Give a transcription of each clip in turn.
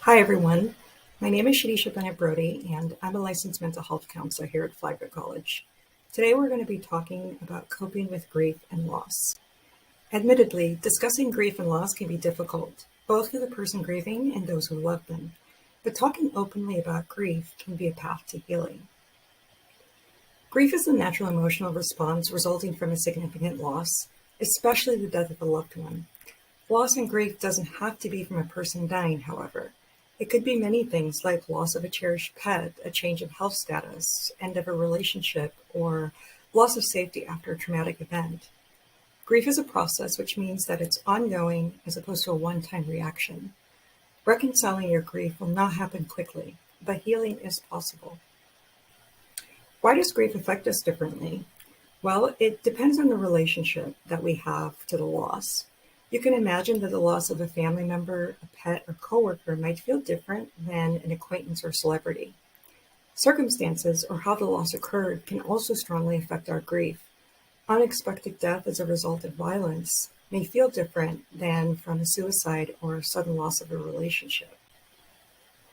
Hi, everyone. My name is Shadisha Bennett Brody, and I'm a licensed mental health counselor here at Flagler College. Today, we're going to be talking about coping with grief and loss. Admittedly, discussing grief and loss can be difficult, both for the person grieving and those who love them. But talking openly about grief can be a path to healing. Grief is the natural emotional response resulting from a significant loss, especially the death of a loved one. Loss and grief doesn't have to be from a person dying, however. It could be many things like loss of a cherished pet, a change in health status, end of a relationship, or loss of safety after a traumatic event. Grief is a process, which means that it's ongoing as opposed to a one-time reaction. Reconciling your grief will not happen quickly, but healing is possible. Why does grief affect us differently? Well, it depends on the relationship that we have to the loss. You can imagine that the loss of a family member, a pet, or coworker might feel different than an acquaintance or celebrity. Circumstances or how the loss occurred can also strongly affect our grief. Unexpected death as a result of violence may feel different than from a suicide or sudden loss of a relationship.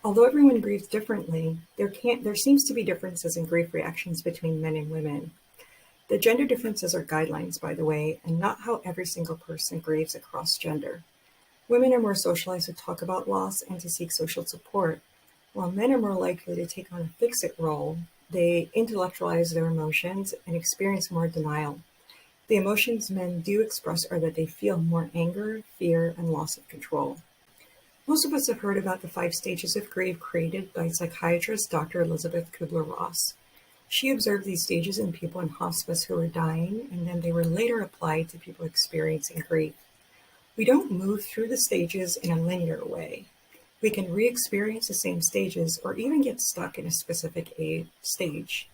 Although everyone grieves differently, there seems to be differences in grief reactions between men and women. The gender differences are guidelines, by the way, and not how every single person grieves across gender. Women are more socialized to talk about loss and to seek social support, while men are more likely to take on a fix-it role. They intellectualize their emotions and experience more denial. The emotions men do express are that they feel more anger, fear, and loss of control. Most of us have heard about the 5 stages of grief created by psychiatrist Dr. Elizabeth Kubler-Ross. She observed these stages in people in hospice who were dying, and then they were later applied to people experiencing grief. We don't move through the stages in a linear way. We can re-experience the same stages or even get stuck in a specific stage.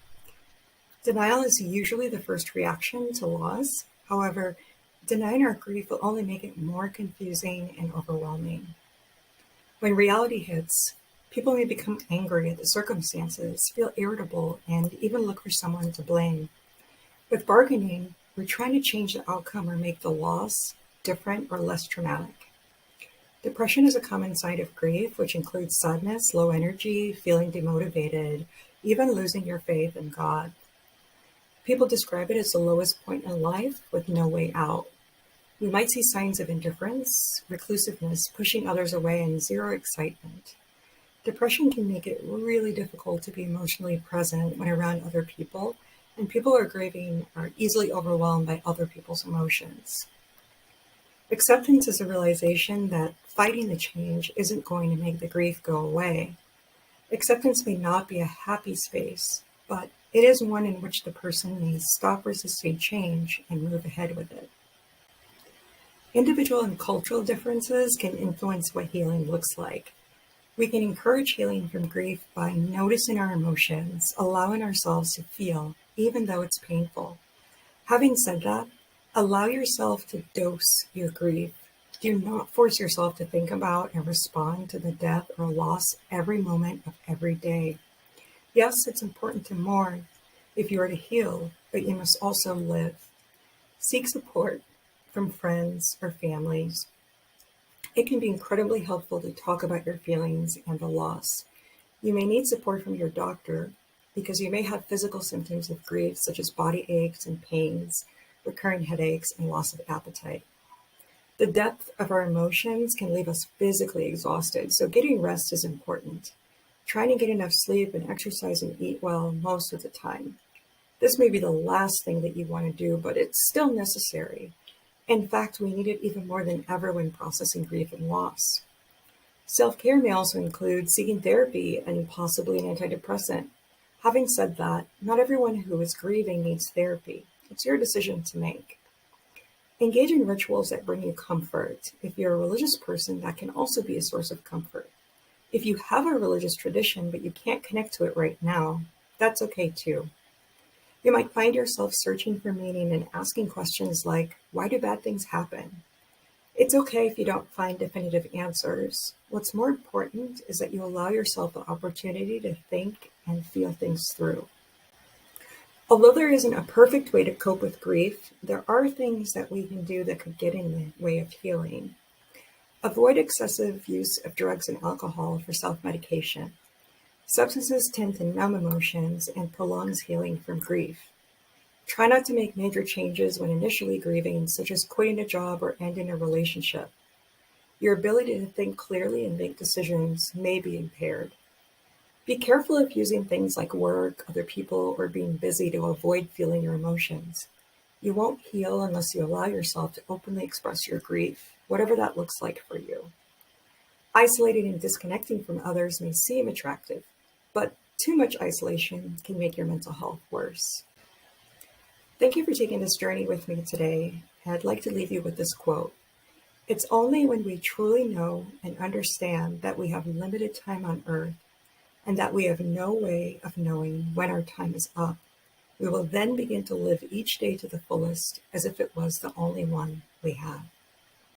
Denial is usually the first reaction to loss. However, denying our grief will only make it more confusing and overwhelming. When reality hits, people may become angry at the circumstances, feel irritable, and even look for someone to blame. With bargaining, we're trying to change the outcome or make the loss different or less traumatic. Depression is a common sign of grief, which includes sadness, low energy, feeling demotivated, even losing your faith in God. People describe it as the lowest point in life with no way out. We might see signs of indifference, reclusiveness, pushing others away, and zero excitement. Depression can make it really difficult to be emotionally present when around other people, and people who are grieving are easily overwhelmed by other people's emotions. Acceptance is a realization that fighting the change isn't going to make the grief go away. Acceptance may not be a happy space, but it is one in which the person may stop resisting change and move ahead with it. Individual and cultural differences can influence what healing looks like. We can encourage healing from grief by noticing our emotions, allowing ourselves to feel, even though it's painful. Having said that, allow yourself to dose your grief. Do not force yourself to think about and respond to the death or loss every moment of every day. Yes, it's important to mourn if you are to heal, but you must also live. Seek support from friends or families. It can be incredibly helpful to talk about your feelings and the loss. You may need support from your doctor because you may have physical symptoms of grief such as body aches and pains, recurring headaches, and loss of appetite. The depth of our emotions can leave us physically exhausted, so getting rest is important. Trying to get enough sleep and exercise and eat well most of the time. This may be the last thing that you want to do, but it's still necessary. In fact, we need it even more than ever when processing grief and loss. Self-care may also include seeking therapy and possibly an antidepressant. Having said that, not everyone who is grieving needs therapy. It's your decision to make. Engage in rituals that bring you comfort. If you're a religious person, that can also be a source of comfort. If you have a religious tradition but you can't connect to it right now, that's okay too. You might find yourself searching for meaning and asking questions like, why do bad things happen? It's okay if you don't find definitive answers. What's more important is that you allow yourself the opportunity to think and feel things through. Although there isn't a perfect way to cope with grief, there are things that we can do that could get in the way of healing. Avoid excessive use of drugs and alcohol for self-medication. Substances tend to numb emotions and prolongs healing from grief. Try not to make major changes when initially grieving, such as quitting a job or ending a relationship. Your ability to think clearly and make decisions may be impaired. Be careful of using things like work, other people, or being busy to avoid feeling your emotions. You won't heal unless you allow yourself to openly express your grief, whatever that looks like for you. Isolating and disconnecting from others may seem attractive, but too much isolation can make your mental health worse. Thank you for taking this journey with me today. I'd like to leave you with this quote. It's only when we truly know and understand that we have limited time on earth and that we have no way of knowing when our time is up, we will then begin to live each day to the fullest as if it was the only one we have.